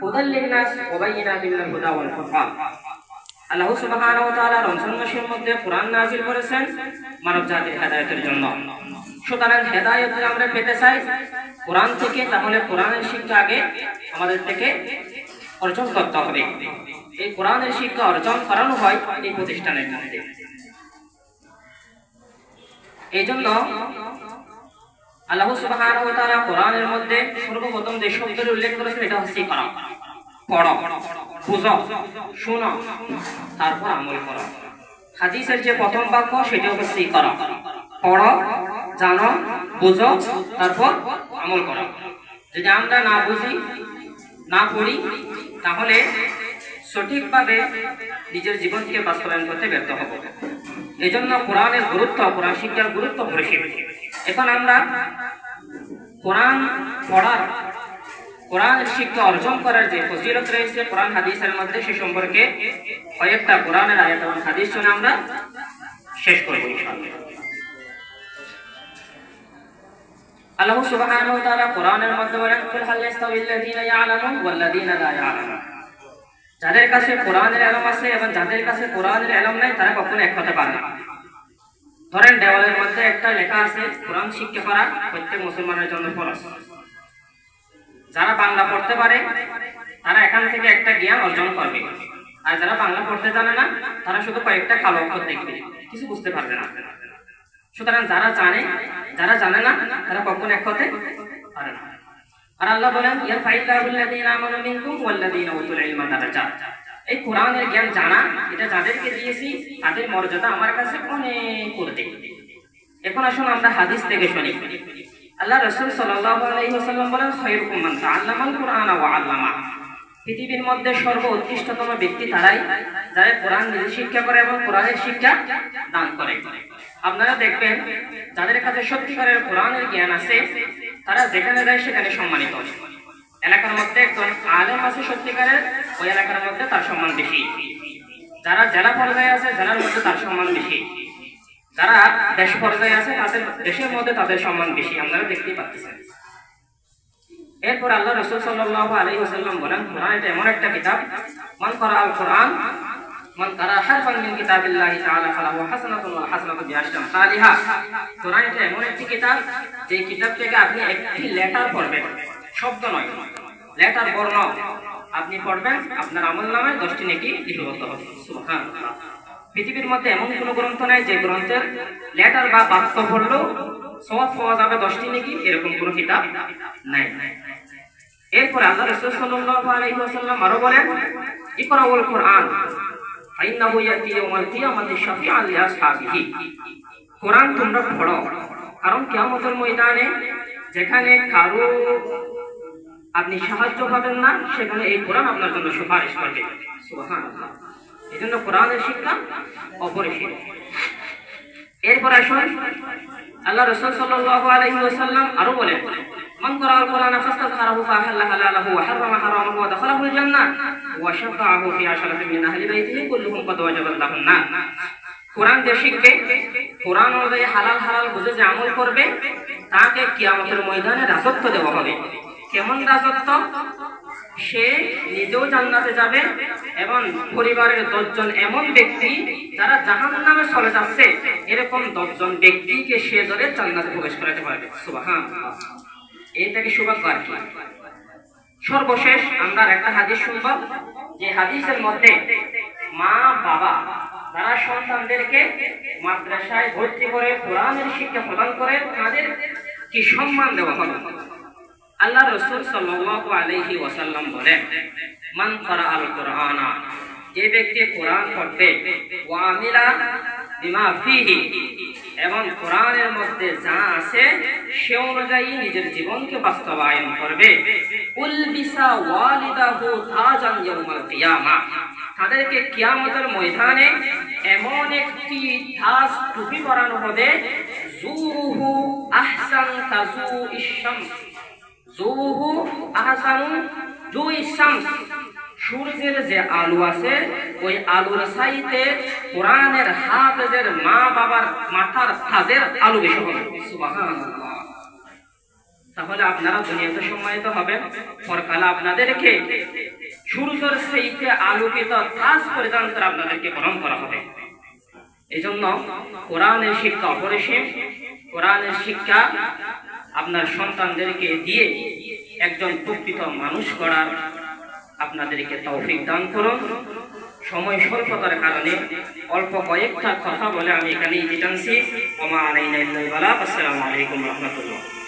হুদাল লিন-নাস ওয়া বায়িনাতিন মিনাল হুদা ওয়াল ফুরকান। আল্লাহ সুবহানাহু ওয়া তাআলা রমজান মাসের মধ্যে কোরআন নাযিল করেছেন মানব জাতির হেদায়েতের জন্য। সুতরাং হেদায়েত যদি আমরা পেতে চাই কোরআন থেকে, তাহলে কোরআনের শিক্ষা আগে আমাদের থেকে অর্জন করতে হবে। এই কোরআনের শিক্ষা অর্জন করানো হয় এই প্রতিষ্ঠানের মধ্যে। এই জন্য আল্লাহ সুবহানাহু ওয়া তাআলা কোরআনের মধ্যে সর্বপ্রথম যে শব্দের উল্লেখ করেছেন এটা হচ্ছে ইকরা, পড়ো, বুঝো, শোনো, তারপর আমল করো। হাদিসের যে প্রথম বাক্য সেটা হচ্ছে ইকরা, পড়ো, জানো, বুঝো, তারপর আমল করো। যদি আমরা না বুঝি, না পড়ি, তাহলে সঠিকভাবে নিজের জীবন থেকে বাস্তবায়ন করতে ব্যর্থ হব। এই জন্য কোরআনের গুরুত্ব, কোরআন শিক্ষার গুরুত্ব অপরিসীম। এখন আমরা কোরআন পড়ার, কোরআনের শিক্ষা অর্জন করার যে ফজিলত রয়েছে কোরআন হাদিসের মধ্যে, সে সম্পর্কে কয়েকটা কোরআনের আয়াত এবং হাদিস শুনে আমরা শেষ করব ইনশাআল্লাহ। আল্লাহ সুবহানাহু ওয়া তাআলা কোরআনের মধ্যে বলেন, কুল হাল ইয়াস্তাবিল্লাযীনা ইয়া'লামুন ওয়াল্লাযীনা লা ইয়া'লামুন। যাদের কাছে কোরআনের ইলম আছে এবং যাদের কাছে কোরআনের ইলম নাই তারা কখনো এক হতে পারে না। ধরেন দেওয়ালের মধ্যে একটা লেখা আছে কোরআন শিক্ষা করা প্রত্যেক মুসলমানের জন্য ফরজ। যারা বাংলা পড়তে পারে তারা এখান থেকে একটা জ্ঞান অর্জন করবে, আর যারা বাংলা পড়তে জানে না তারা শুধু কয়েকটা কালো অক্ষর দেখবে, কিছু বুঝতে পারবে না। সুতরাং যারা জানে, যারা জানে না তারা কখনো এক হতে পারে না। আর আল্লাহ বলেন, ইয়ারফাইল্লাহুল্লাযীনা আমানু মিনকুম ওয়াল্লাযীনা উতুল ইলমা দারাজাত। এই কোরআনের জ্ঞান জানা, এটা যাদেরকে দিয়েছি তাদের মর্যাদা আমার কাছে অনেক উর্ধে। এখন আসুন আমরা হাদিস থেকে শুনি। আল্লাহ রাসূল সাল্লাল্লাহু আলাইহি ওয়াসাল্লাম বলেন, খায়রুকুম মান তাআল্লামাল কুরআনা ওয়া আল্লামা। পৃথিবীর মধ্যে সর্বোৎকৃষ্টতম ব্যক্তি তারাই যারা কোরআন নিজে শিক্ষা করে এবং কোরআনের শিক্ষা দান করে। আপনারা দেখবেন যাদের কাছে সত্যিকারের কোরআনের জ্ঞান আছে তারা যেখানে যায় সেখানে সম্মানিত। এলাকার মধ্যে একজন আলেম আছে সত্যিকারের, ওই এলাকার মধ্যে তার সম্মান বেশি। যারা জেলা পর্যায়ে আছে জেলার মধ্যে তার সম্মান বেশি। যারা দেশ পর্যায়ে আছে তাদের দেশের মধ্যে তাদের সম্মান বেশি, আপনারা দেখতেই পাচ্ছেন। এরপর আল্লাহ রাসূল সাল্লাল্লাহু আলাইহি ওয়াসাল্লাম বলেন, কোরআন এটা এমন একটা কিতাব, মান ক্বারাআল কোরআন, মান ক্বারা হারফান মিন কিতাবিল্লাহি তাআলা ফালাহু হাসানাতুন ওয়া হাসানাতু বিআশরি আমসালিহা। কোরআন এটা এমন একটি কিতাব যে কিতাব থেকে আপনি একটি লেটার পড়বেন, শব্দ নয়, লেটার বর্ণ আপনি পড়বেন, আপনার আমলনামায় 10টি নেকি লিপিবদ্ধ হবে। সুবহানাল্লাহ। পৃথিবীর মধ্যে এমন কোনো গ্রন্থ নাই যে গ্রন্থের লেটার বা বাক্য পড়লেও সওয়াব পাওয়া যাবে 10টি নেকি, এরকম কোনো কিতাব নাই। এরপর আল্লাহ রাসূল সাল্লাল্লাহু আলাইহি ওয়াসাল্লাম আরো বলেন, ইকরাউল কুরআন ফাইন্নাহু ইয়াতি ইয়াউমাল কিয়ামাতি শাফিআন লিআসহাবিহি। কোরআন তোমরা পড়ো, কারণ কিয়ামতের ময়দানে যেখানে কারো আপনি সাহায্য পাবেন না সেখানে এই কোরআন আপনার জন্য সুপারিশ করবে। সুবহানাল্লাহ। এজন্য কোরআনের শিক্ষা অপরিসীম। এরপর আসুন আল্লাহ রাসূল সাল্লাল্লাহু আলাইহি ওয়াসাল্লাম আরো বলেন, মান ক্বারাআল কুরআনা ফাস্তাযকারাহু ফাহাল্লা হালালাহু ওয়া হারামা হারামাহু ওয়া দাখালাহুল জান্নাহ ওয়া শাফাআহু ফি আশরাতিন মিন আহলি বাইতিহি কুল্লুহুম ক্বাদ ওয়াজাবাত লাহুন নার। কোরআন যে শিখবে, কোরআন অনুযায়ী হালাল হালাল বুঝে যে আমল করবে, তাকে কিয়ামতের ময়দানে রাজত্ব দেওয়া হবে। কেমন রাজত্ব? সে নিজেও জান্নাতে যাবে এবং পরিবারের 10 জন এমন ব্যক্তি যারা জাহান্নামে চলে যাচ্ছে, এরকম 10 জন ব্যক্তিকে সে ধরে জান্নাতে প্রবেশ করাতে পারবে। সুবহানাল্লাহ। এই থেকে সৌভাগ্য আর কি। সর্বশেষ আমরা একটা হাদিস শুনব, যে হাদিসের মধ্যে মা বাবা যারা সন্তানদেরকে মাদ্রাসায় ভর্তি করে কোরআনের শিক্ষা প্রদান করে তাদের কি সম্মান দেওয়া হবে। আল্লাহ রাসূল সাল্লাল্লাহু আলাইহি ওয়াসাল্লাম বলেন, মান ক্বারাআল কুরআনা, যে ব্যক্তি কোরআন পড়বে, ওয়া আমিলা বিমা ফিহি, এবং কোরআনের মধ্যে যা আছে সে অনুযায়ী নিজের জীবনকে বাস্তবায়ন করবে, উলবিসা ওয়ালিদাহু তাজান ইয়াউমাল কিয়ামাহ, তাদেরকে কিয়ামতের ময়দানে এমন একটি তাজ টুপি পরানো হবে, জুহু আহসান তাজু ইশ-শামস, জুহু আহসানু জুই শামস, সূর্যের যে আলো আছে ওই আলোর চাইতে কোরআনের হাফেজের মা বাবার মাথার তাজের আলো বেশি হবে। সুবহানাল্লাহ। তাহলে আপনারা দুনিয়াতে সম্মানিত হবেন, পরকালে আপনাদেরকে সূর্যের সেইতে আলোকিত তাজ পরিধান করে আপনাদেরকে বরণ করা হবে। এই জন্য কোরআনের শিক্ষা অপরিসীম। কোরআনের শিক্ষা আপনার সন্তানদেরকে দিয়ে একজন প্রকৃত মানুষ করার আপনাদেরকে তৌফিক দান করুন। সময় স্বল্পতার কারণে অল্প কয়েকটা কথা বলে আমি এখানেই টানছি। ওমা আলাইনা ইল্লাল বালাগ। আসসালামু আলাইকুম ওয়া রাহমাতুল্লাহ।